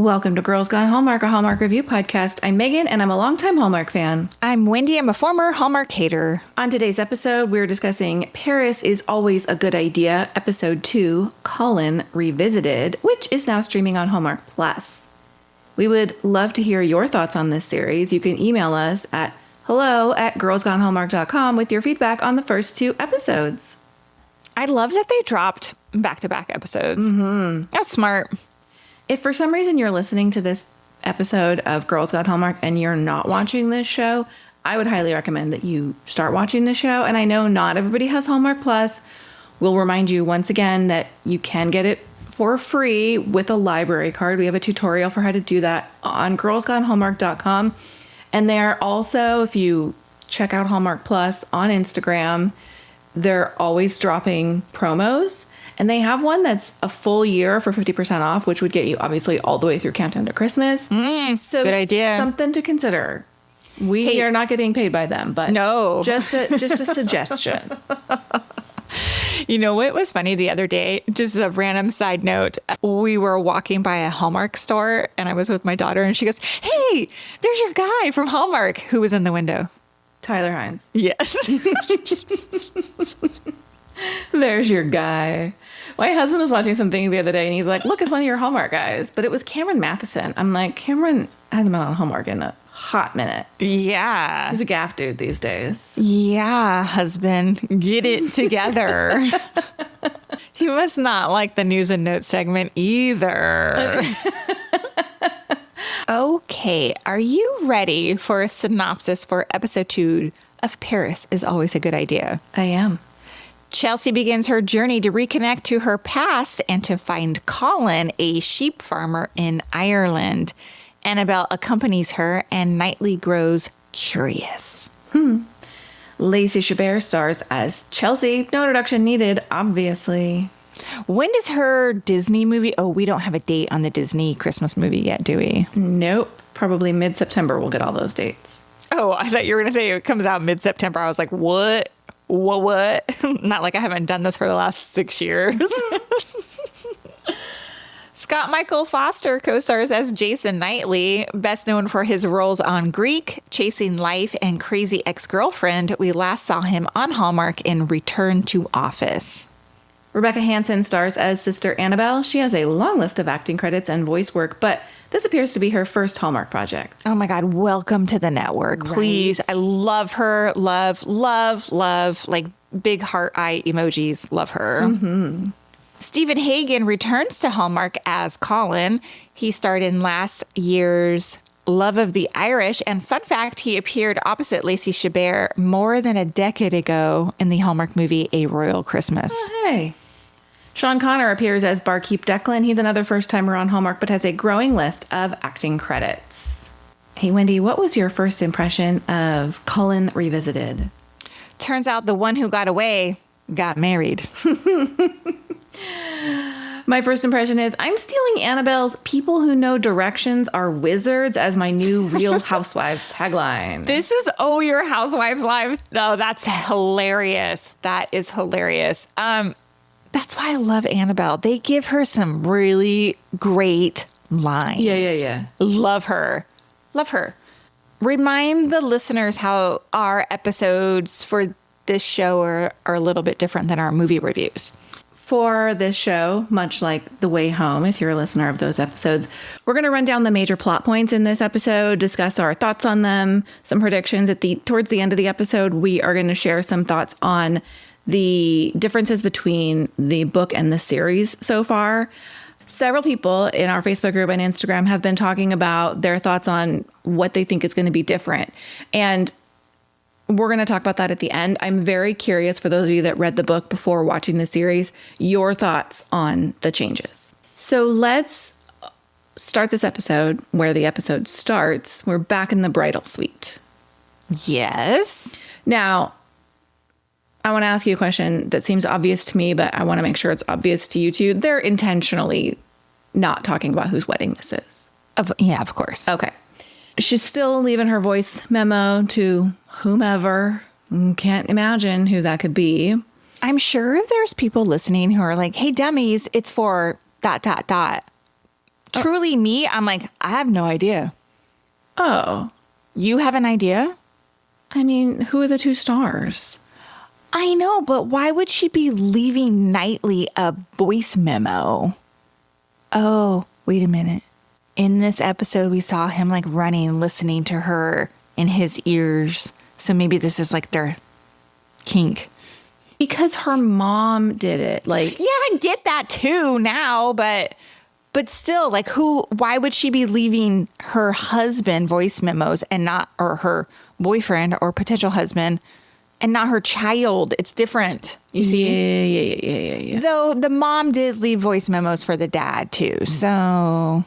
Welcome to Girls Gone Hallmark, a Hallmark review podcast. I'm Megan, and I'm a longtime Hallmark fan. I'm Wendy. I'm a former Hallmark hater. On today's episode, we're discussing Paris is Always a Good Idea, Episode 2, Colin Revisited, which is now streaming on Hallmark Plus. We would love to hear your thoughts on this series. You can email us at hello@girlsgonehallmark.com with your feedback on the first 2 episodes. I love that they dropped back-to-back episodes. Mm-hmm. That's smart. If for some reason you're listening to this episode of Girls Gone Hallmark and you're not watching this show, I would highly recommend that you start watching the show. And I know not everybody has Hallmark Plus. We'll remind you once again that you can get it for free with a library card. We have a tutorial for how to do that on girlsgonehallmark.com. And they're also, if you check out Hallmark Plus on Instagram, they're always dropping promos. And they have one that's a full year for 50% off, which would get you obviously all the way through Countdown to Christmas. So good idea. Something to consider. We are not getting paid by them, but no, just a suggestion. You know what was funny the other day? Just a random side note. We were walking by a Hallmark store and I was with my daughter and she goes, "Hey, there's your guy from Hallmark." Who was in the window? Tyler Hines. Yes. There's your guy. My husband was watching something the other day and he's like, "Look, it's one of your Hallmark guys." But it was Cameron Matheson. I'm like, Cameron hasn't been on Hallmark in a hot minute. Yeah. He's a gaff dude these days. Yeah, husband. Get it together. He must not like the news and notes segment either. Okay, are you ready for a synopsis for episode 2 of Paris is Always a Good Idea? I am. Chelsea begins her journey to reconnect to her past and to find Colin, a sheep farmer in Ireland. Annabelle accompanies her and Knightley grows curious. Lacey Chabert stars as Chelsea. No introduction needed, obviously. When does her Disney movie? Oh, we don't have a date on the Disney Christmas movie yet, do we? Nope. Probably mid-September we'll get all those dates. Oh, I thought you were going to say it comes out mid-September. I was like, what? What? Not like I haven't done this for the last 6 years. Scott Michael Foster co-stars as Jason Knightley, best known for his roles on Greek, Chasing Life, and Crazy Ex-Girlfriend. We last saw him on Hallmark in Return to Office. Rebecca Hansen stars as Sister Annabelle. She has a long list of acting credits and voice work, but this appears to be her first Hallmark project. Oh my God, welcome to the network. Right. Please. I love her. Love, like big heart eye emojis. Love her. Mm-hmm. Stephen Hagen returns to Hallmark as Colin. He starred in last year's Love of the Irish. And fun fact, he appeared opposite Lacey Chabert more than a decade ago in the Hallmark movie A Royal Christmas. Oh, hey. Sean Connor appears as Barkeep Declan. He's another first-timer on Hallmark, but has a growing list of acting credits. Hey, Wendy, what was your first impression of Colin Revisited? Turns out the one who got away got married. My first impression is I'm stealing Annabelle's "People who know directions are wizards" as my new Real Housewives tagline. This is Oh, Your Housewives Live. Oh, that's hilarious. That is hilarious. That's why I love Annabelle. They give her some really great lines. Yeah. Love her. Love her. Remind the listeners how our episodes for this show are a little bit different than our movie reviews. For this show, much like The Way Home, if you're a listener of those episodes, we're going to run down the major plot points in this episode, discuss our thoughts on them, some predictions. Towards the end of the episode, we are going to share some thoughts on the differences between the book and the series so far. Several people in our Facebook group and Instagram have been talking about their thoughts on what they think is going to be different. And we're going to talk about that at the end. I'm very curious, for those of you that read the book before watching the series, your thoughts on the changes. So let's start this episode where the episode starts. We're back in the bridal suite. Yes. Now, I want to ask you a question that seems obvious to me, but I want to make sure it's obvious to you too. They're intentionally not talking about whose wedding this is. Yeah, of course. Okay. She's still leaving her voice memo to whomever. Can't imagine who that could be. I'm sure there's people listening who are like, "Hey, dummies, it's for ... truly me, I'm like, I have no idea. Oh, You have an idea? I mean, who are the two stars? I know, but why would she be leaving Knightley a voice memo? Oh, wait a minute. In this episode, we saw him like running, listening to her in his ears. So maybe this is like their kink. Because her mom did it. Like, Yeah, I get that too now, but still, like why would she be leaving her husband voice memos and not, or her boyfriend or potential husband and not her child? It's different. You see? Yeah. Though the mom did leave voice memos for the dad too. So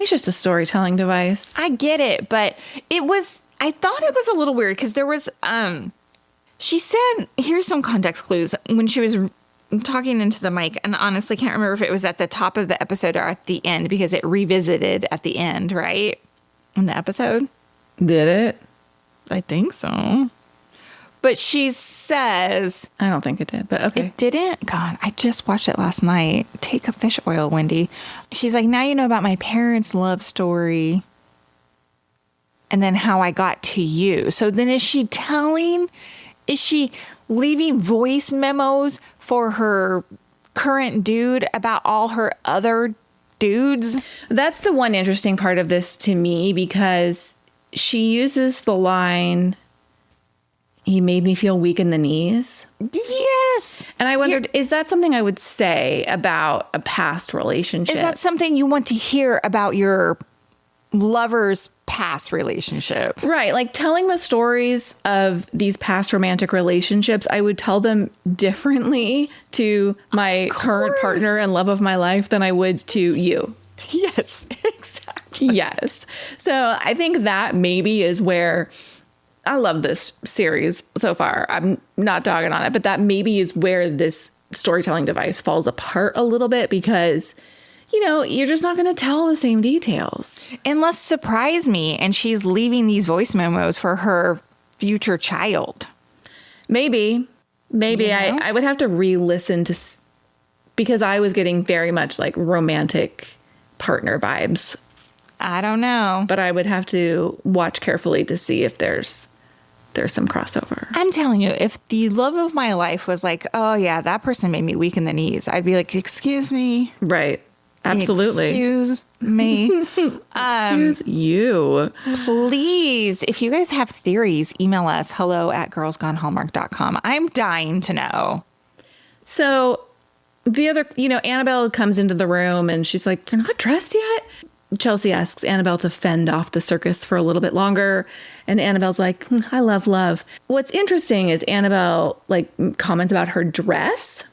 It's just a storytelling device. I get it, but I thought it was a little weird because there was, she said, here's some context clues when she was talking into the mic, and honestly can't remember if it was at the top of the episode or at the end because it revisited at the end, right? In the episode. Did it? I think so. But she says... I don't think it did, but okay. It didn't? God, I just watched it last night. Take a fish oil, Wendy. She's like, now you know about my parents' love story and then how I got to you. So then is she leaving voice memos for her current dude about all her other dudes? That's the one interesting part of this to me because she uses the line, he made me feel weak in the knees. Yes. And I wondered, is that something I would say about a past relationship? Is that something you want to hear about your lover's past relationship? Right. Like telling the stories of these past romantic relationships, I would tell them differently to my current partner and love of my life than I would to you. Yes, exactly. Yes. So I think that maybe is where I love this series so far. I'm not dogging on it, but that maybe is where this storytelling device falls apart a little bit because, you know, you're just not going to tell the same details. Unless surprise me and she's leaving these voice memos for her future child. Maybe You know? I would have to re-listen to, because I was getting very much like romantic partner vibes. I don't know. But I would have to watch carefully to see if there's some crossover. I'm telling you, if the love of my life was like, oh yeah, that person made me weak in the knees, I'd be like, excuse me. Right. Absolutely. Excuse me. Excuse you. Please, if you guys have theories, email us hello@girlsgonehallmark.com. I'm dying to know. So the other, Annabelle comes into the room and she's like, you're not dressed yet? Chelsea asks Annabelle to fend off the circus for a little bit longer. And Annabelle's like, I love love. What's interesting is Annabelle comments about her dress,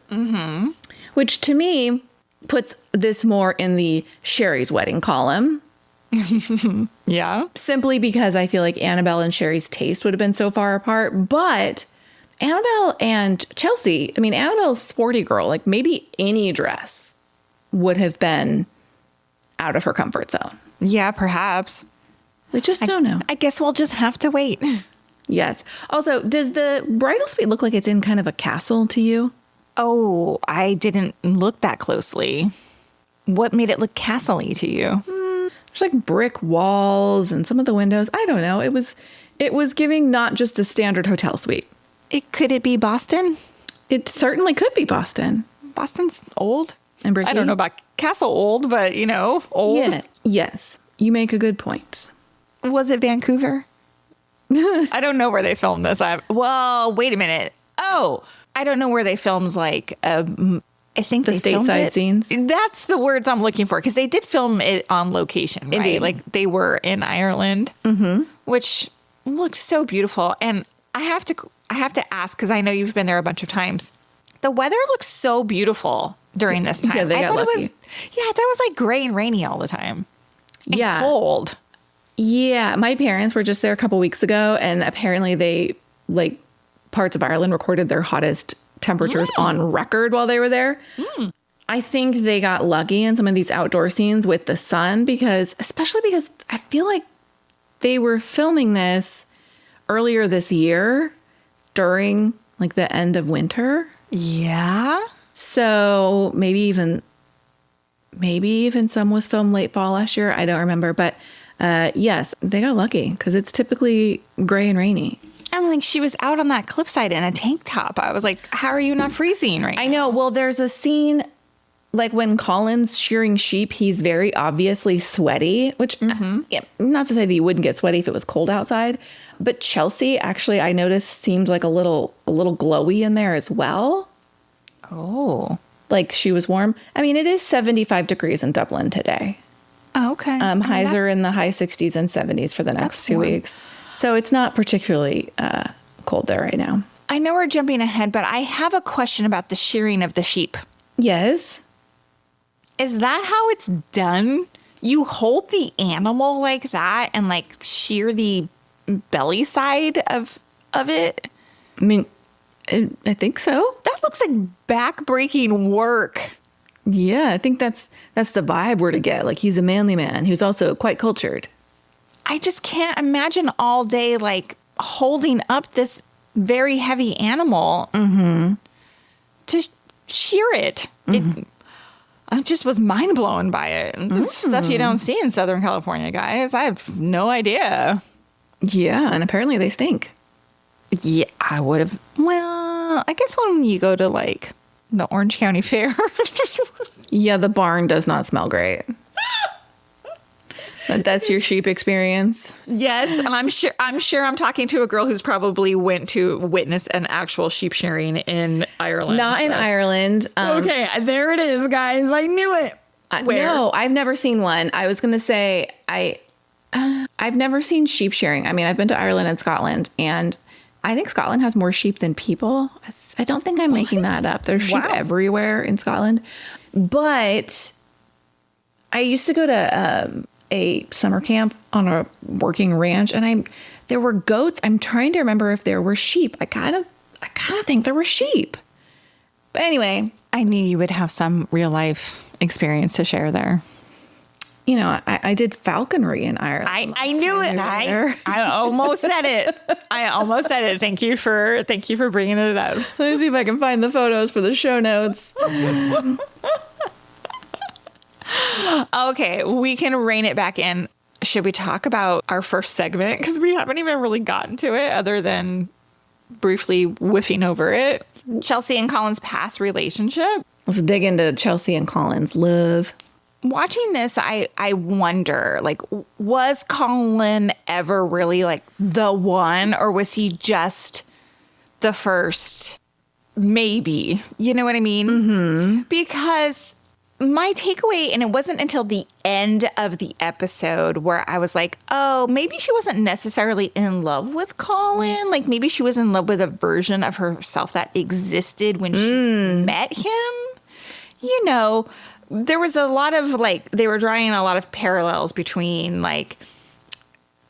which to me puts this more in the Sherry's wedding column. Yeah. Simply because I feel like Annabelle and Sherry's taste would have been so far apart. But Annabelle and Chelsea, Annabelle's sporty girl, like maybe any dress would have been out of her comfort zone. Yeah, perhaps. We just don't know. I guess we'll just have to wait. Yes. Also, does the bridal suite look like it's in kind of a castle to you? Oh, I didn't look that closely. What made it look castle-y to you? There's like brick walls and some of the windows. I don't know. It was giving not just a standard hotel suite. Could it be Boston? It certainly could be Boston. Boston's old. And bricky. I don't know about castle old, but old. Yeah. Yes. You make a good point. Was it Vancouver? I don't know where they filmed this. Well, wait a minute. Oh, I don't know where they filmed I think the stateside scenes. That's the words I'm looking for because they did film it on location, right? Indeed. Like they were in Ireland, which looks so beautiful. And I have to ask because I know you've been there a bunch of times. The weather looks so beautiful during this time. Yeah, they got lucky. That was like gray and rainy all the time. And cold. Yeah, my parents were just there a couple weeks ago, and apparently they, parts of Ireland recorded their hottest temperatures on record while they were there. I think they got lucky in some of these outdoor scenes with the sun especially because I feel like they were filming this earlier this year during the end of winter. Yeah. So maybe even maybe even some was filmed late fall last year. I don't remember. But yes, they got lucky because it's typically gray and rainy. I'm like, she was out on that cliffside in a tank top. I was like, how are you not freezing right now? I know. Well, there's a scene like when Colin's shearing sheep, he's very obviously sweaty, which yeah, not to say that you wouldn't get sweaty if it was cold outside. But Chelsea, actually, I noticed seemed like a little glowy in there as well. Oh. Like she was warm. I mean, it is 75 degrees in Dublin today. Oh, okay. Highs are in the high 60s and 70s for the next 2 weeks. So it's not particularly cold there right now. I know we're jumping ahead, but I have a question about the shearing of the sheep. Yes. Is that how it's done? You hold the animal like that and like shear the belly side of it? I mean, I think so. That looks like back-breaking work. Yeah, I think that's the vibe we're to get. Like he's a manly man who's also quite cultured. I just can't imagine all day like holding up this very heavy animal to shear it. I just was mind blown by it. This stuff you don't see in Southern California, guys. I have no idea. Yeah, and apparently they stink. Yeah, I would have. Well, I guess when you go to like the Orange County Fair. Yeah, the barn does not smell great. That's your sheep experience? Yes, and I'm sure I'm talking to a girl who's probably went to witness an actual sheep shearing in Ireland. Not in Ireland. Okay, there it is, guys. I knew it. Where? No, I've never seen one. I was going to say I've never seen sheep shearing. I mean, I've been to Ireland and Scotland, and I think Scotland has more sheep than people. I don't think I'm making that up. There's sheep everywhere in Scotland. But I used to go to a summer camp on a working ranch, and there were goats. I'm trying to remember if there were sheep. I kind of think there were sheep. But anyway, I knew you would have some real life experience to share there. You know, I did falconry in Ireland. I knew it. I almost said it. Thank you for bringing it up. Let me see if I can find the photos for the show notes. Okay, we can rein it back in. Should we talk about our first segment? Because we haven't even really gotten to it other than briefly whiffing over it. Chelsea and Colin's past relationship. Let's dig into Chelsea and Colin's love. Watching this, I wonder, like, was Colin ever really like the one, or was he just the first? Maybe. You know what I mean? Mm-hmm. Because my takeaway, and it wasn't until the end of the episode where I was like, oh, maybe she wasn't necessarily in love with Colin. Like maybe she was in love with a version of herself that existed when she met him. You know, there was a lot of like, they were drawing a lot of parallels between like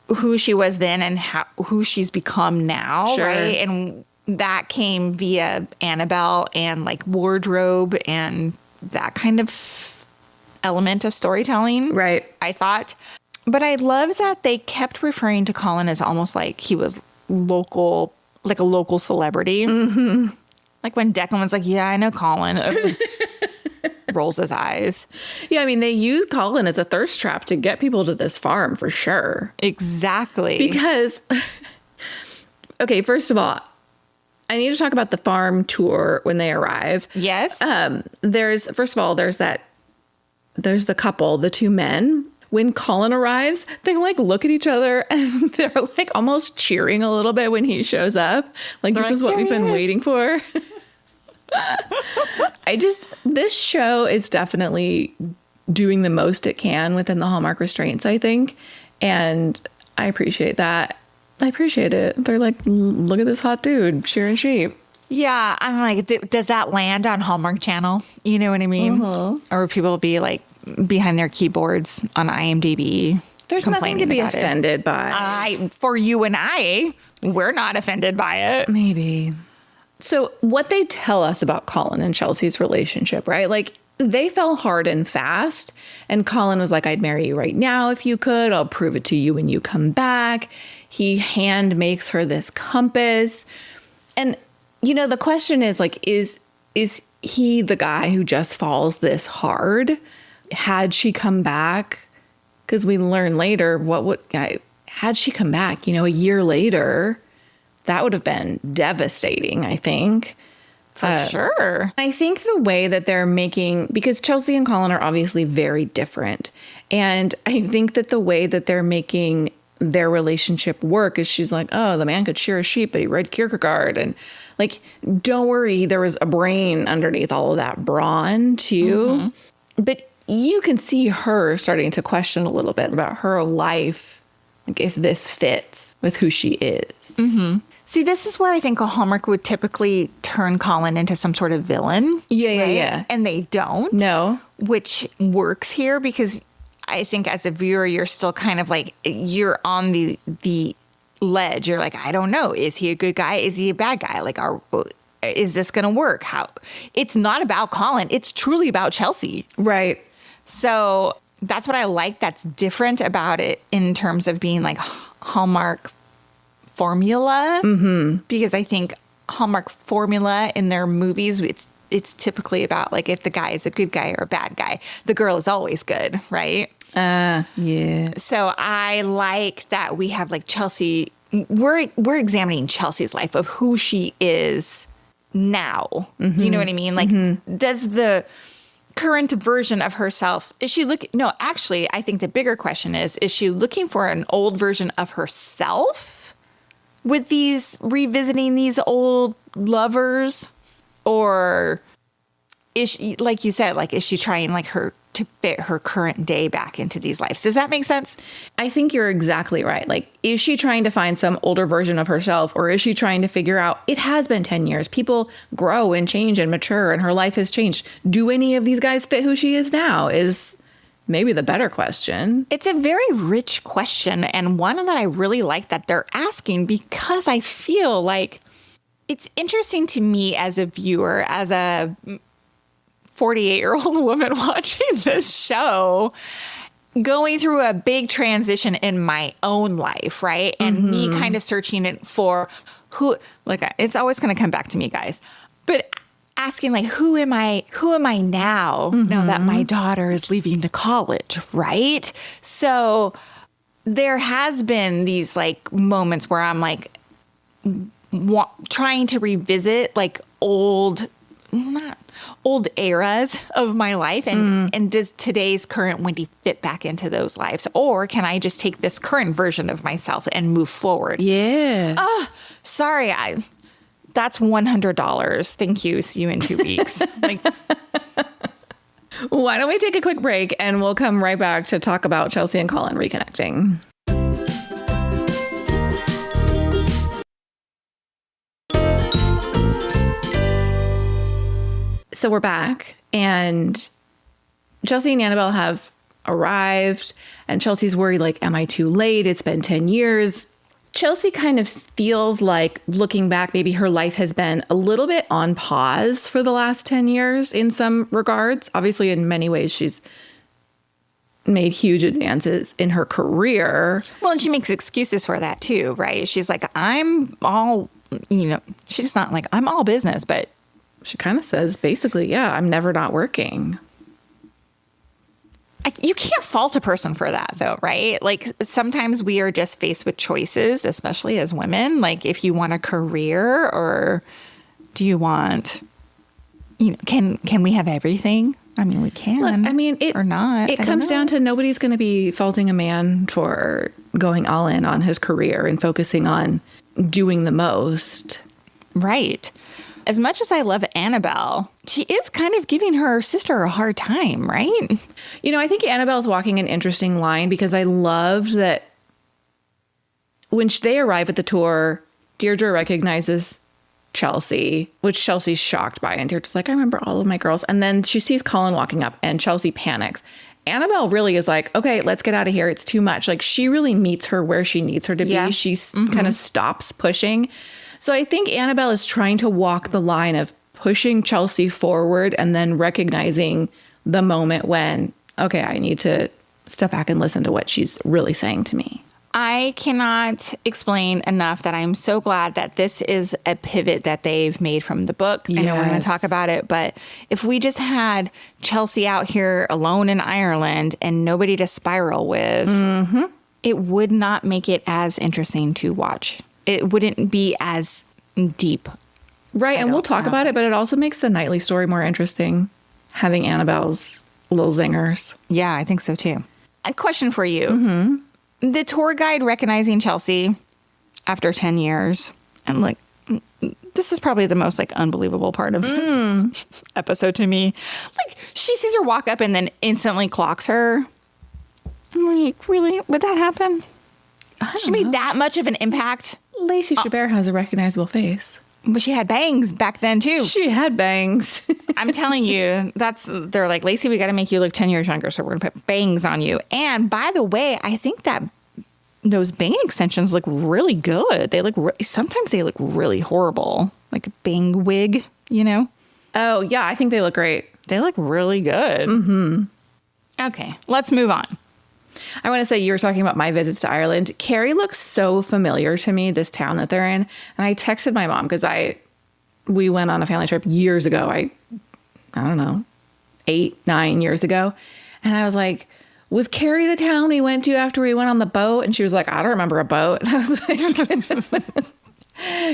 who she was then and who she's become now. Sure. Right. And that came via Annabelle and like wardrobe and that kind of element of storytelling. Right. I thought. But I love that they kept referring to Colin as almost like he was local, like a local celebrity. Mm-hmm. Like when Declan was like, yeah, I know Colin. Rolls his eyes. Yeah, I mean, they use Colin as a thirst trap to get people to this farm for sure. Exactly. Because, okay, first of all, I need to talk about the farm tour when they arrive. Yes. There's the couple, the two men. When Colin arrives, they like look at each other and they're like almost cheering a little bit when he shows up. Like, this is what we've been waiting for. This show is definitely doing the most it can within the Hallmark restraints, I think. And I appreciate that. I appreciate it. They're like, look at this hot dude shearing sheep. Yeah, I'm like, does that land on Hallmark Channel? You know what I mean? Or people be like behind their keyboards on IMDb. There's nothing to be offended by. For you and I, we're not offended by it. Maybe. So what they tell us about Colin and Chelsea's relationship, right? Like they fell hard and fast. And Colin was like, I'd marry you right now if you could. I'll prove it to you when you come back. He hand makes her this compass. And, you know, the question is like, is he the guy who just falls this hard? had she come back, because we learn later had she come back, a year later, that would have been devastating, I think. For sure. I think the way that they're making, because Chelsea and Colin are obviously very different. And I think that the way that they're making their relationship work is she's like, oh, the man could shear a sheep, but he read Kierkegaard. And like, don't worry, there was a brain underneath all of that brawn too. But you can see her starting to question a little bit about her life, like if this fits with who she is. See, this is where I think a Hallmark would typically turn Colin into some sort of villain. Yeah. And they don't. No. Which works here because I think as a viewer, you're still kind of like, you're on the ledge. You're like, I don't know. Is he a good guy? Is he a bad guy? Like, is this going to work? How? It's not about Colin. It's truly about Chelsea. Right. So that's what I like that's different about it in terms of being like Hallmark formula. Because I think Hallmark formula in their movies, it's typically about like if the guy is a good guy or a bad guy, the girl is always good, right? Yeah. So I like that we have like Chelsea. We're examining Chelsea's life of who she is now. You know what I mean? Like, does the current version of herself, is she looking? No, actually, I think the bigger question is she looking for an old version of herself with revisiting these old lovers? Or is she, like you said, like, is she trying like to fit her current day back into these lives? Does that make sense? I think you're exactly right. Like, is she trying to find some older version of herself, or is she trying to figure out, it has been 10 years. People grow and change and mature, and her life has changed. Do any of these guys fit who she is now? Is maybe the better question. It's a very rich question, and one that I really like that they're asking, because I feel like it's interesting to me as a viewer, as a 48-year-old woman watching this show, going through a big transition in my own life, right? And me kind of searching it for who, like, it's always going to come back to me, guys. But asking like, who am I now that my daughter is leaving the college, right? So there has been these like moments where I'm like trying to revisit like old eras of my life, and does today's current Wendy fit back into those lives, or can I just take this current version of myself and move forward? Yeah. Sorry, that's $100. Thank you. See you in 2 weeks. Like, why don't we take a quick break and we'll come right back to talk about Chelsea and Colin reconnecting. So we're back, and Chelsea and Annabelle have arrived, and Chelsea's worried, like, am I too late? It's been 10 years. Chelsea kind of feels like, looking back, maybe her life has been a little bit on pause for the last 10 years in some regards. Obviously, in many ways, she's made huge advances in her career. Well, and she makes excuses for that too, right? She's like, I'm all, she's not like, I'm all business, but she kind of says, basically, yeah, I'm never not working. You can't fault a person for that, though, right? Like, sometimes we are just faced with choices, especially as women. Like, if you want a career, or do you want, can we have everything? I mean, we can. Look, I mean, or not. It comes down to, nobody's going to be faulting a man for going all in on his career and focusing on doing the most. Right. As much as I love Annabelle, she is kind of giving her sister a hard time, right? I think Annabelle's walking an interesting line, because I loved that when they arrive at the tour, Deirdre recognizes Chelsea, which Chelsea's shocked by. And Deirdre's like, I remember all of my girls. And then she sees Colin walking up, and Chelsea panics. Annabelle really is like, okay, let's get out of here. It's too much. Like, she really meets her where she needs her to be. Yeah. She kind of stops pushing. So I think Annabelle is trying to walk the line of pushing Chelsea forward and then recognizing the moment when, okay, I need to step back and listen to what she's really saying to me. I cannot explain enough that I'm so glad that this is a pivot that they've made from the book. I know we're going to talk about it, but if we just had Chelsea out here alone in Ireland and nobody to spiral with, it would not make it as interesting to watch. It wouldn't be as deep. Right, and we'll talk about it, but it also makes the Knightley story more interesting, having Annabelle's little zingers. Yeah, I think so too. A question for you. The tour guide recognizing Chelsea after 10 years, and like, this is probably the most like unbelievable part of the episode to me. Like, she sees her walk up and then instantly clocks her. I'm like, really? Would that happen? She made that much of an impact? Lacey Chabert has a recognizable face. But she had bangs back then too. She had bangs. I'm telling you, they're like, Lacey, we got to make you look 10 years younger, so we're going to put bangs on you. And by the way, I think that those bang extensions look really good. They look, sometimes they look really horrible. Like a bang wig, you know? Oh, yeah, I think they look great. They look really good. Okay, let's move on. I want to say, you were talking about my visits to Ireland. Kerry looks so familiar to me, this town that they're in. And I texted my mom because we went on a family trip years ago. I don't know, 8, 9 years ago. And I was like, was Kerry the town we went to after we went on the boat? And she was like, I don't remember a boat. And I was like,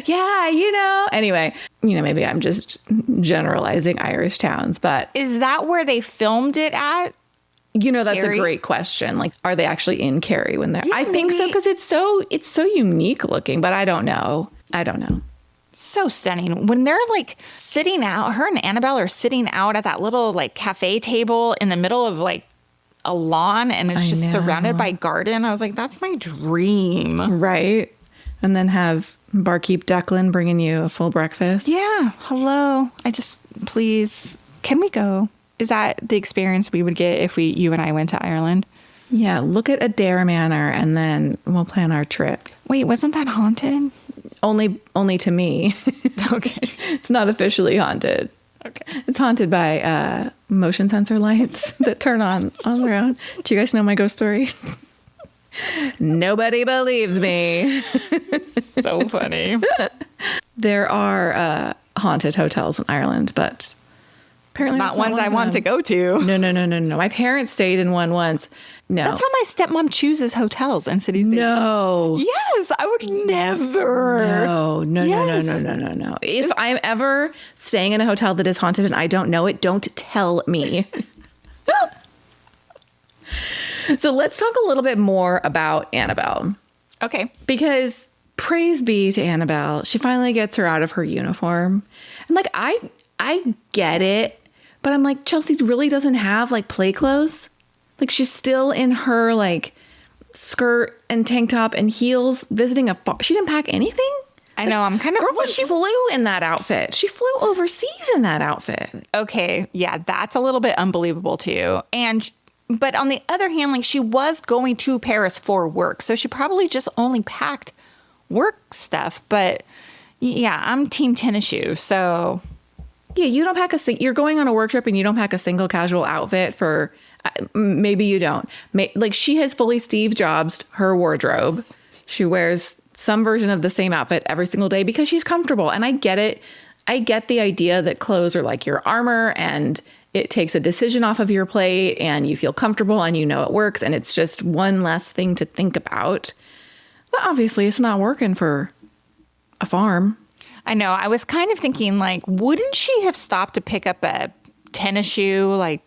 yeah, you know. Anyway, you know, maybe I'm just generalizing Irish towns, but. Is that where they filmed it at? You know, that's Kerry? a great question. Like, are they actually in Kerry when they're? Yeah, I think so, because it's so unique looking. But I don't know. So stunning when they're like sitting out. Her and Annabelle are sitting out at that little like cafe table in the middle of like a lawn, and it's just surrounded by garden. I was like, that's my dream, right? And then have barkeep Declan bringing you a full breakfast. Yeah. Hello. Please, can we go? Is that the experience we would get if you and I went to Ireland? Yeah, look at Adair Manor and then we'll plan our trip. Wait, wasn't that haunted? Only to me. Okay. It's not officially haunted. Okay. It's haunted by motion sensor lights that turn on their own. Do you guys know my ghost story? Nobody believes me. So funny. There are haunted hotels in Ireland, but apparently not ones I want to go to. No. My parents stayed in one once. No. That's how my stepmom chooses hotels in cities. No. Yes, I would never. No. If I'm ever staying in a hotel that is haunted and I don't know it, don't tell me. So let's talk a little bit more about Annabelle. Okay. Because praise be to Annabelle, she finally gets her out of her uniform. And like, I get it, but I'm like, Chelsea really doesn't have like play clothes. Like, she's still in her like skirt and tank top and heels visiting a farm. She didn't pack anything. I know. I'm kind of. Girlfriend, she flew in that outfit. She flew overseas in that outfit. Okay. Yeah, that's a little bit unbelievable too. But on the other hand, like, she was going to Paris for work, so she probably just only packed work stuff. But yeah, I'm team tennis shoe. So yeah, you don't pack you're going on a work trip and you don't pack a single casual outfit for. Maybe you don't. Like, she has fully Steve Jobs'd her wardrobe. She wears some version of the same outfit every single day because she's comfortable. And I get it. I get the idea that clothes are like your armor and it takes a decision off of your plate and you feel comfortable and you know it works. And it's just one less thing to think about. But obviously it's not working for a farm. I know. I was kind of thinking, like, wouldn't she have stopped to pick up a tennis shoe, like,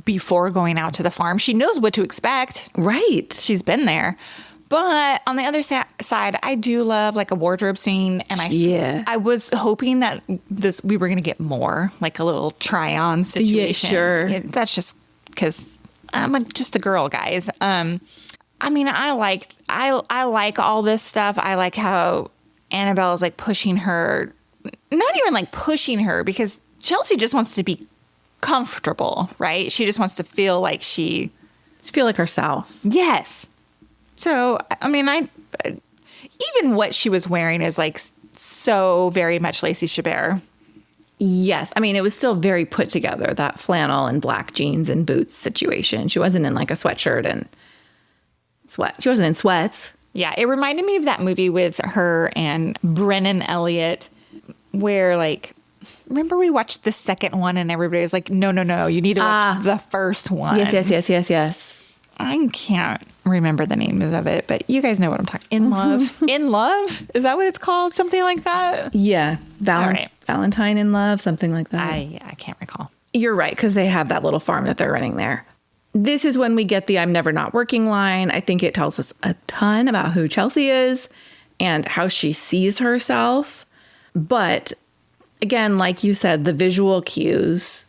before going out to the farm? She knows what to expect. Right. She's been there. But on the other side, I do love like a wardrobe scene. And I was hoping that we were going to get more, like a little try-on situation. Yeah, sure. Yeah, that's just because I'm just a girl, guys. I mean, I like all this stuff. I like how Annabelle is like pushing her, not even like pushing her, because Chelsea just wants to be comfortable, right? She just wants to feel like she feel like herself. Yes. So, I mean, even what she was wearing is like so very much Lacey Chabert. Yes. I mean, it was still very put together, that flannel and black jeans and boots situation. She wasn't in like a sweatshirt and sweat. She wasn't in sweats. Yeah, it reminded me of that movie with her and Brennan Elliott where, like, remember we watched the second one and everybody was like, no, you need to watch the first one. Yes. I can't remember the name of it, but you guys know what I'm talking. In Love. In Love? Is that what it's called? Something like that? Yeah. All right. Valentine in Love, something like that. I can't recall. You're right, because they have that little farm that they're running there. This is when we get the I'm never not working line. I think it tells us a ton about who Chelsea is and how she sees herself. But again, like you said, the visual cues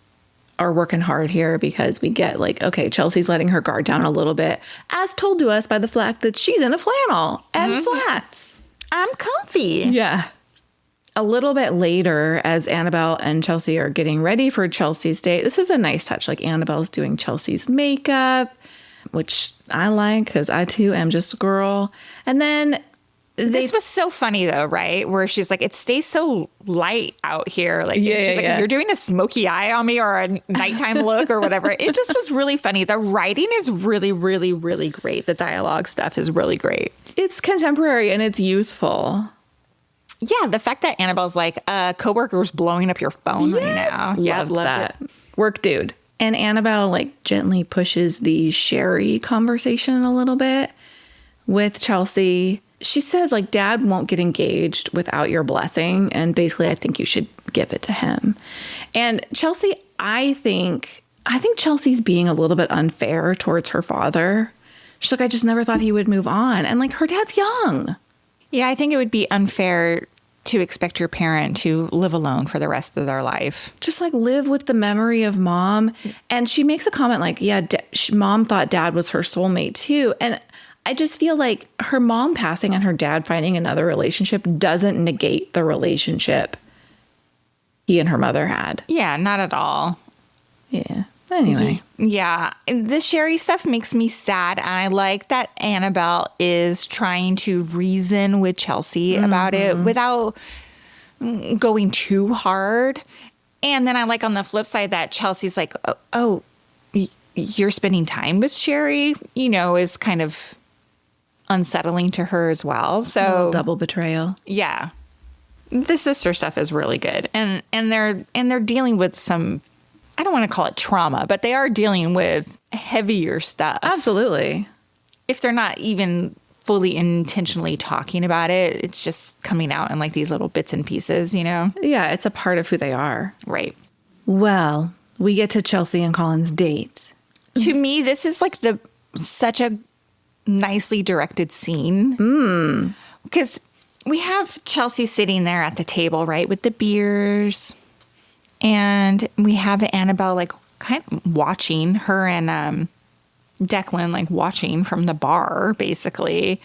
are working hard here because we get like, okay, Chelsea's letting her guard down a little bit, as told to us by the fact that she's in a flannel and flats. I'm comfy. Yeah. A little bit later, as Annabelle and Chelsea are getting ready for Chelsea's date, this is a nice touch. Like Annabelle's doing Chelsea's makeup, which I like because I too am just a girl. And then this was so funny though, right? Where she's like, it stays so light out here. Like, she's like, you're doing a smoky eye on me or a nighttime look or whatever. It just was really funny. The writing is really, really, really great. The dialogue stuff is really great. It's contemporary and it's youthful. Yeah, the fact that Annabelle's like, coworker's blowing up your phone right now. Yeah, loved that. Work, dude. And Annabelle like gently pushes the Sherry conversation a little bit with Chelsea. She says like, Dad won't get engaged without your blessing. And basically, I think you should give it to him. And Chelsea, I think Chelsea's being a little bit unfair towards her father. She's like, I just never thought he would move on. And like, her dad's young. Yeah, I think it would be unfair to expect your parent to live alone for the rest of their life. Just like live with the memory of mom. And she makes a comment like, yeah, mom thought dad was her soulmate too. And I just feel like her mom passing and her dad finding another relationship doesn't negate the relationship he and her mother had. Yeah, not at all. Yeah. Anyway. Yeah. The Sherry stuff makes me sad. And I like that Annabelle is trying to reason with Chelsea about it without going too hard. And then I like on the flip side that Chelsea's like, oh, you're spending time with Sherry, is kind of unsettling to her as well. So double betrayal. Yeah. The sister stuff is really good. And they're dealing with some, I don't want to call it trauma, but they are dealing with heavier stuff. Absolutely. If they're not even fully intentionally talking about it, it's just coming out in like these little bits and pieces, Yeah, it's a part of who they are. Right. Well, we get to Chelsea and Colin's date. To me, this is like such a nicely directed scene. Because we have Chelsea sitting there at the table, right, with the beers. And we have Annabelle like kind of watching her and Declan like watching from the bar, basically.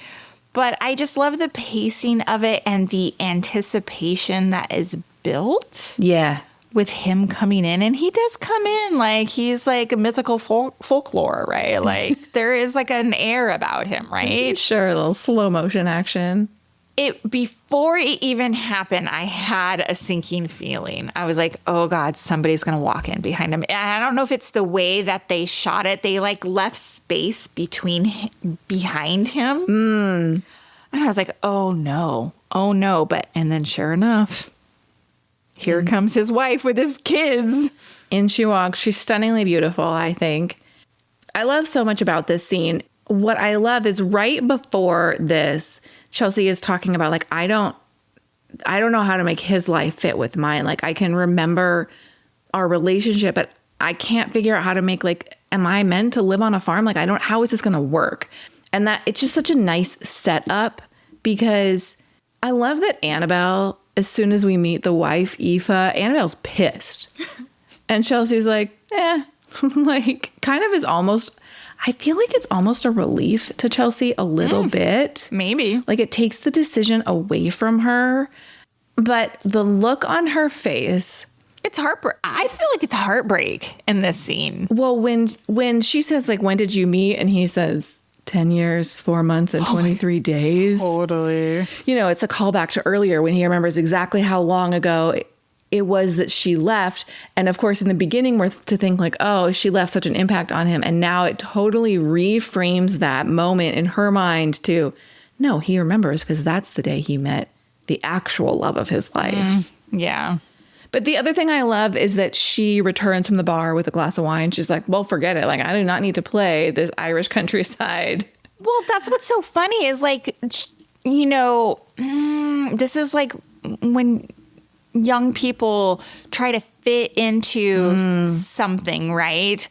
But I just love the pacing of it and the anticipation that is built. Yeah. With him coming in. And he does come in like he's like a mythical folklore, right? Like there is like an air about him, right? Sure, a little slow motion action. Before it even happened, I had a sinking feeling. I was like, oh God, somebody's going to walk in behind him. And I don't know if it's the way that they shot it. They like left space behind him. And I was like, oh no. And then sure enough, here comes his wife with his kids. In she walks. She's stunningly beautiful, I think. I love so much about this scene. What I love is right before this, Chelsea is talking about like, I don't know how to make his life fit with mine. Like I can remember our relationship, but I can't figure out how to make like, am I meant to live on a farm? Like how is this going to work? And that it's just such a nice setup because I love that Annabelle, as soon as we meet the wife, Aoife, Annabelle's pissed. And Chelsea's like, like kind of is almost, I feel like it's almost a relief to Chelsea a little bit. Maybe. Like it takes the decision away from her. But the look on her face. It's heartbreak. I feel like it's heartbreak in this scene. Well, when she says like, when did you meet? And he says 10 years, 4 months and 23 days. Totally. It's a callback to earlier when he remembers exactly how long ago it was that she left. And of course, in the beginning, we're to think like, oh, she left such an impact on him. And now it totally reframes that moment in her mind to No, he remembers because that's the day he met the actual love of his life. Yeah. But the other thing I love is that she returns from the bar with a glass of wine. She's like, well, forget it. Like, I do not need to play this Irish countryside. Well, that's what's so funny is like, you know, this is like when young people try to fit into something, right?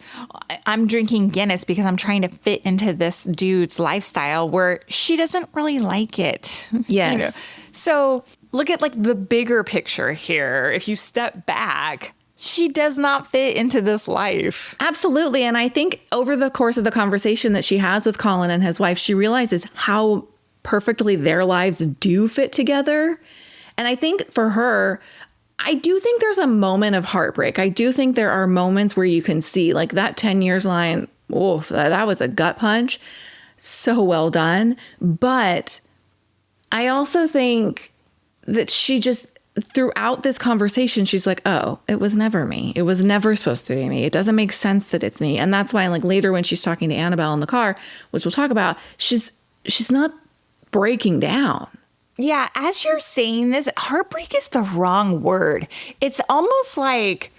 I'm drinking Guinness because I'm trying to fit into this dude's lifestyle where she doesn't really like it. Yes. You know? So look at like the bigger picture here. If you step back, she does not fit into this life. Absolutely. And I think over the course of the conversation that she has with Colin and his wife, she realizes how perfectly their lives do fit together. And I think for her, I do think there's a moment of heartbreak. I do think there are moments where you can see like that 10 years line. Oh, that was a gut punch. So well done. But I also think that she just, throughout this conversation, she's like, oh, it was never me. It was never supposed to be me. It doesn't make sense that it's me. And that's why, like, later when she's talking to Annabelle in the car, which we'll talk about, she's not breaking down. Yeah, as you're saying this, heartbreak is the wrong word. It's almost like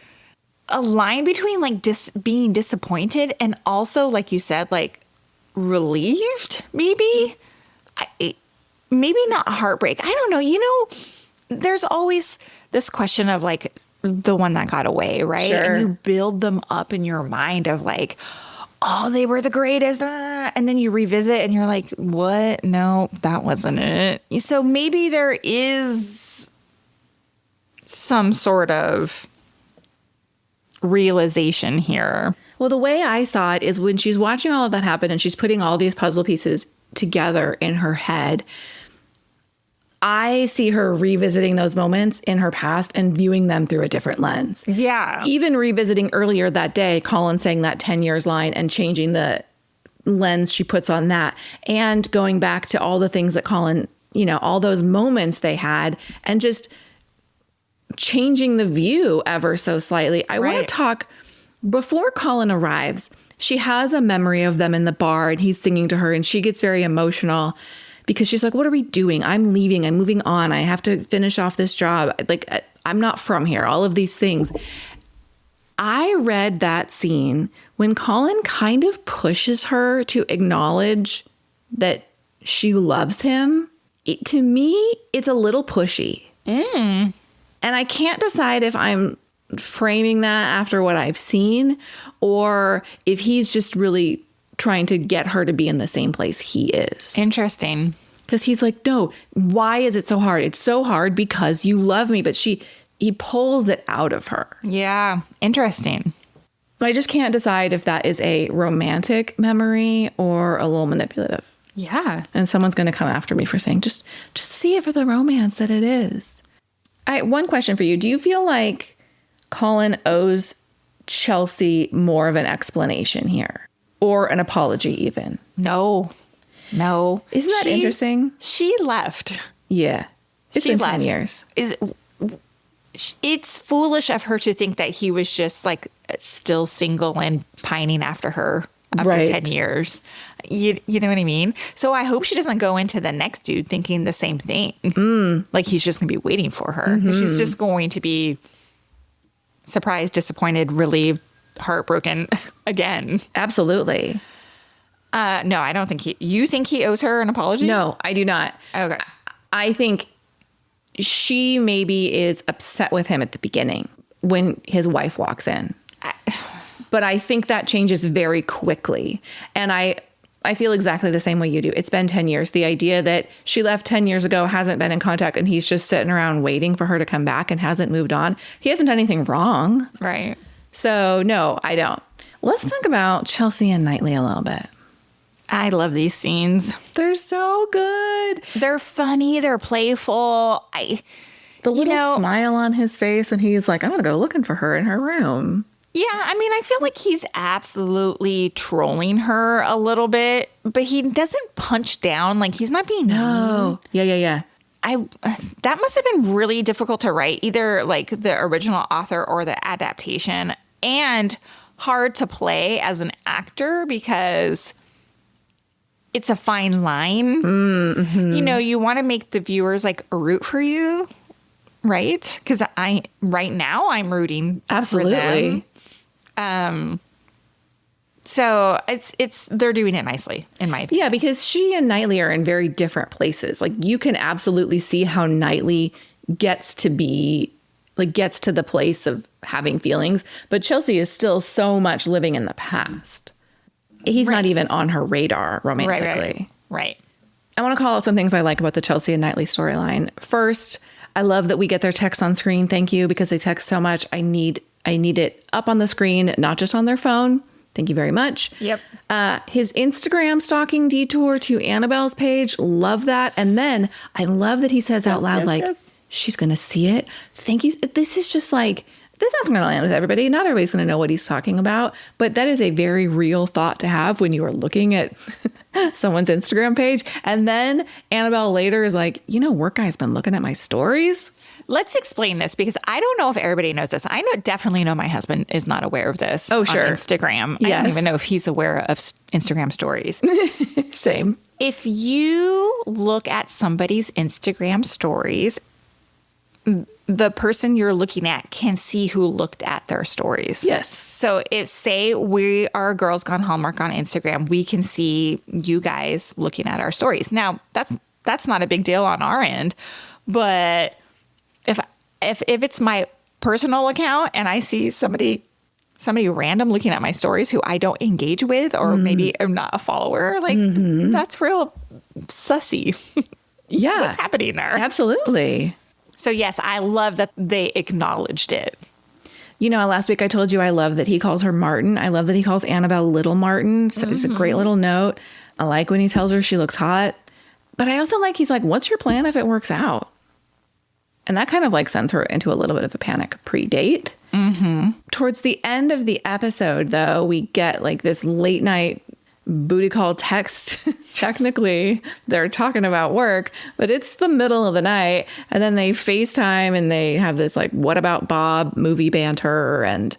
a line between like being disappointed and also, like you said, like relieved, maybe. Maybe not heartbreak. I don't know. You know, there's always this question of like the one that got away, right? Sure. And you build them up in your mind of like, oh, they were the greatest. And then you revisit and you're like, what? No, that wasn't it. So maybe there is some sort of realization here. Well, the way I saw it is when she's watching all of that happen and she's putting all these puzzle pieces together in her head, I see her revisiting those moments in her past and viewing them through a different lens. Yeah. Even revisiting earlier that day, Colin saying that 10 years line and changing the lens she puts on that, and going back to all the things that Colin, you know, all those moments they had, and just changing the view ever so slightly. I want to talk, before Colin arrives, she has a memory of them in the bar and he's singing to her and she gets very emotional because she's like, what are we doing? I'm leaving. I'm moving on. I have to finish off this job. Like, I'm not from here. All of these things. I read that scene when Colin kind of pushes her to acknowledge that she loves him. To me, it's a little pushy. And I can't decide if I'm framing that after what I've seen or if he's just really trying to get her to be in the same place he is. Interesting. Because he's like, no, why is it so hard? It's so hard because you love me. But he pulls it out of her. Yeah. Interesting. I just can't decide if that is a romantic memory or a little manipulative. Yeah. And someone's going to come after me for saying, just see it for the romance that it is. One question for you. Do you feel like Colin owes Chelsea more of an explanation here? Or an apology even? No. Isn't that interesting? She left. Yeah. It's been 10 years. It's foolish of her to think that he was just like still single and pining after her after 10 years. You know what I mean? So I hope she doesn't go into the next dude thinking the same thing. Like he's just going to be waiting for her. She's just going to be surprised, disappointed, relieved, heartbroken again. Absolutely. No, I don't think you think he owes her an apology? No, I do not. Okay. I think she maybe is upset with him at the beginning when his wife walks in. But I think that changes very quickly. And I feel exactly the same way you do. It's been 10 years. The idea that she left 10 years ago, hasn't been in contact, and he's just sitting around waiting for her to come back and hasn't moved on. He hasn't done anything wrong. Right. So, no, I don't. Let's talk about Chelsea and Knightley a little bit. I love these scenes. They're so good. They're funny. They're playful. The little smile on his face, and he's like, I'm going to go looking for her in her room. Yeah, I mean, I feel like he's absolutely trolling her a little bit, but he doesn't punch down. Like, he's not being mean. Yeah. That must have been really difficult to write, either like the original author or the adaptation, and hard to play as an actor because it's a fine line. You know, you want to make the viewers like root for you, right? Because right now I'm rooting Absolutely. for them. So they're doing it nicely, in my opinion. Yeah, because she and Knightley are in very different places. Like, you can absolutely see how Knightley gets to the place of having feelings, but Chelsea is still so much living in the past. He's not even on her radar romantically. Right. I want to call out some things I like about the Chelsea and Knightley storyline. First, I love that we get their text on screen. Thank you, because they text so much. I need it up on the screen, not just on their phone. Thank you very much. Yep. His Instagram stalking detour to Annabelle's page. Love that. And then I love that he says out loud, she's going to see it. Thank you. This is just like, this is not going to land with everybody. Not everybody's going to know what he's talking about. But that is a very real thought to have when you are looking at someone's Instagram page. And then Annabelle later is like, work guy's been looking at my stories. Let's explain this, because I don't know if everybody knows this. I definitely know my husband is not aware of this. Oh, sure. On Instagram. Yes. I don't even know if he's aware of Instagram stories. Same. If you look at somebody's Instagram stories, the person you're looking at can see who looked at their stories. Yes. So if, say, we are Girls Gone Hallmark on Instagram, we can see you guys looking at our stories. Now, that's not a big deal on our end, but if it's my personal account and I see somebody random looking at my stories who I don't engage with, or maybe I'm not a follower, like that's real sussy. Yeah. What's happening there? Absolutely. So yes, I love that they acknowledged it. Last week I told you I love that he calls her Martin. I love that he calls Annabelle Little Martin. So it's a great little note. I like when he tells her she looks hot. But I also like, he's like, what's your plan if it works out? And that kind of like sends her into a little bit of a panic pre-date. Towards the end of the episode, though, we get like this late night booty call text. Technically, they're talking about work, but it's the middle of the night. And then they FaceTime and they have this like, what about Bob movie banter. And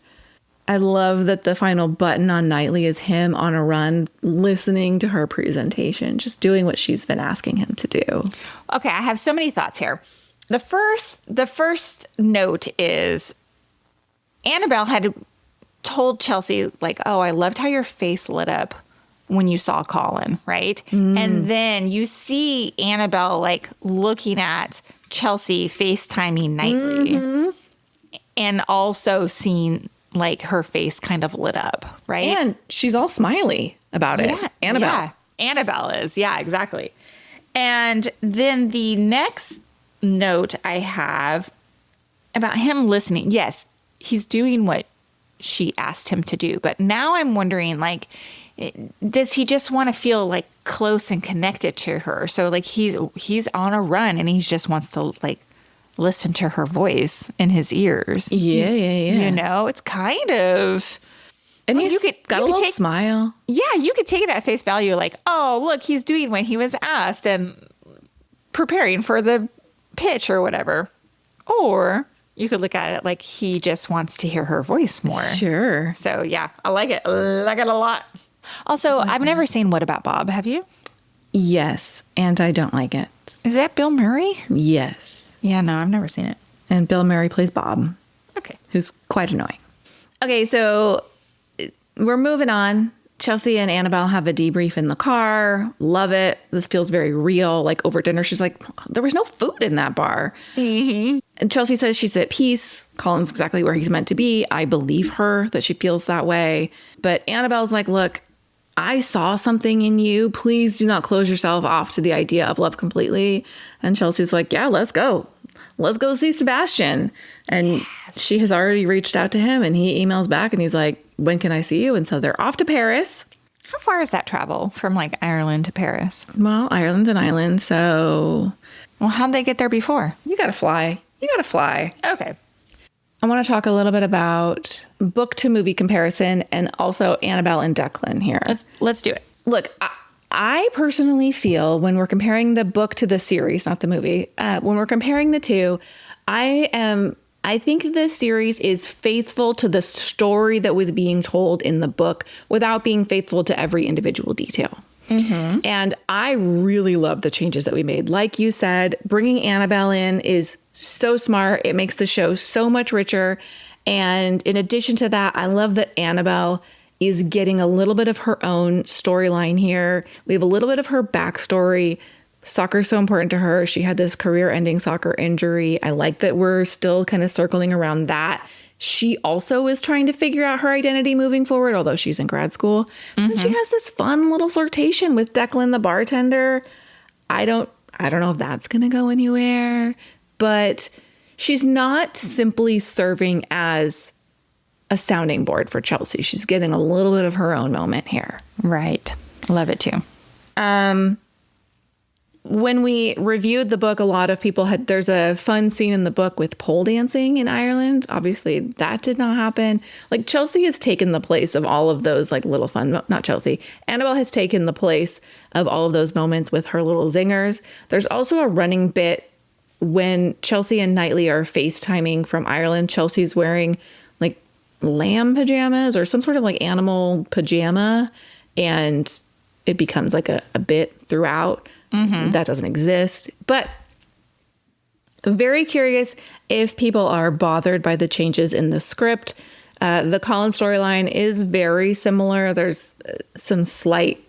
I love that the final button on Knightley is him on a run, listening to her presentation, just doing what she's been asking him to do. Okay, I have so many thoughts here. The first note is Annabelle had told Chelsea, like, oh, I loved how your face lit up when you saw Colin, right? And then you see Annabelle like looking at Chelsea FaceTiming Knightley and also seeing like her face kind of lit up, right? And she's all smiley about it. Yeah, Annabelle. Yeah. Annabelle is. Yeah, exactly. And then the next note I have about him listening. Yes, he's doing what she asked him to do. But now I'm wondering, like, does he just want to feel like close and connected to her? So like he's on a run and he just wants to like listen to her voice in his ears. Yeah. It's kind of. And he's got a little smile. Yeah, you could take it at face value, like, oh, look, he's doing what he was asked and preparing for the pitch or whatever. Or you could look at it like he just wants to hear her voice more. Sure. So yeah, I like it. I like it a lot. Also, I've never seen What About Bob? Have you? Yes, and I don't like it. Is that Bill Murray? Yes. Yeah, no, I've never seen it. And Bill Murray plays Bob. Okay. Who's quite annoying. Okay, so we're moving on. Chelsea and Annabelle have a debrief in the car. Love it. This feels very real. Like over dinner, she's like, there was no food in that bar. And Chelsea says she's at peace. Colin's exactly where he's meant to be. I believe her that she feels that way. But Annabelle's like, look, I saw something in you. Please do not close yourself off to the idea of love completely. And Chelsea's like, yeah, let's go. Let's go see Sebastian. And she has already reached out to him and he emails back and he's like, when can I see you? And so they're off to Paris. How far is that travel from like Ireland to Paris? Well, Ireland's an island, so. Well, how'd they get there before? You gotta fly. Okay. I want to talk a little bit about book to movie comparison and also Annabelle and Declan here. Let's do it. Look, I personally feel when we're comparing the book to the series, not the movie, when we're comparing the two, I think the series is faithful to the story that was being told in the book without being faithful to every individual detail. And I really love the changes that we made. Like you said, bringing Annabelle in is so smart. It makes the show so much richer. And in addition to that, I love that Annabelle is getting a little bit of her own storyline here. We have a little bit of her backstory. Soccer is so important to her. She had this career-ending soccer injury. I like that we're still kind of circling around that. She also is trying to figure out her identity moving forward, although she's in grad school. And she has this fun little flirtation with Declan, the bartender. I don't know if that's going to go anywhere, but she's not simply serving as a sounding board for Chelsea. She's getting a little bit of her own moment here. Right. Love it too. When we reviewed the book, a lot of people there's a fun scene in the book with pole dancing in Ireland. Obviously, that did not happen. Like, Chelsea has taken the place of all of those, like, little fun, not Chelsea. Annabelle has taken the place of all of those moments with her little zingers. There's also a running bit when Chelsea and Knightley are FaceTiming from Ireland. Chelsea's wearing, like, lamb pajamas or some sort of, like, animal pajama, and it becomes, like, a bit throughout. That doesn't exist. But I'm very curious if people are bothered by the changes in the script. The Colin storyline is very similar. There's some slight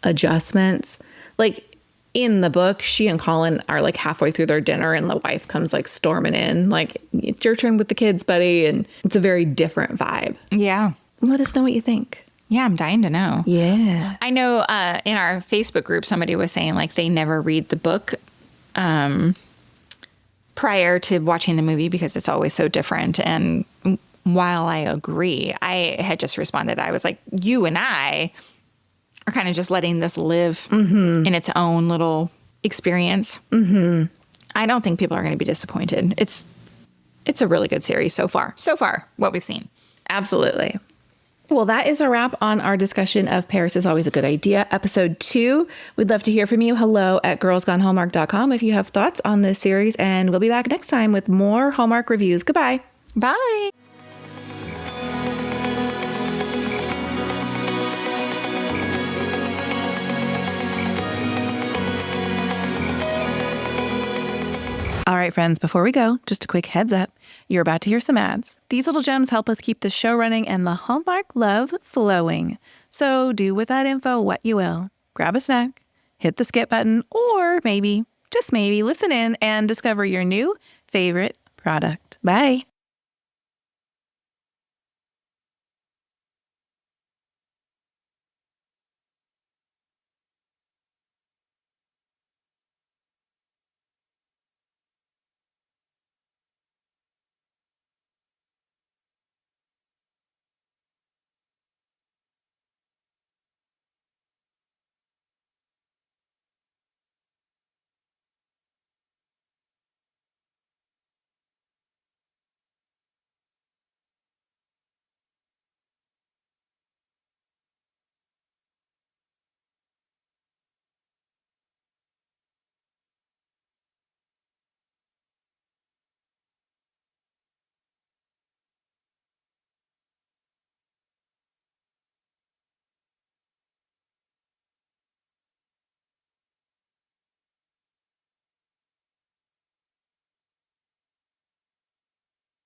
adjustments. Like, in the book, she and Colin are like halfway through their dinner and the wife comes like storming in, like, it's your turn with the kids, buddy. And it's a very different vibe. Yeah. Let us know what you think. Yeah, I'm dying to know. Yeah. I know in our Facebook group, somebody was saying like they never read the book prior to watching the movie because it's always so different. And while I agree, I had just responded. I was like, you and I are kind of just letting this live in its own little experience. I don't think people are going to be disappointed. It's a really good series so far. So far, what we've seen. Absolutely. Well, that is a wrap on our discussion of Paris is Always a Good Idea, episode 2. We'd love to hear from you. hello@girlsgonehallmark.com if you have thoughts on this series. And we'll be back next time with more Hallmark reviews. Goodbye. Bye. All right, friends, before we go, just a quick heads up. You're about to hear some ads. These little gems help us keep the show running and the Hallmark love flowing. So do with that info what you will. Grab a snack, hit the skip button, or maybe, just maybe, listen in and discover your new favorite product. Bye.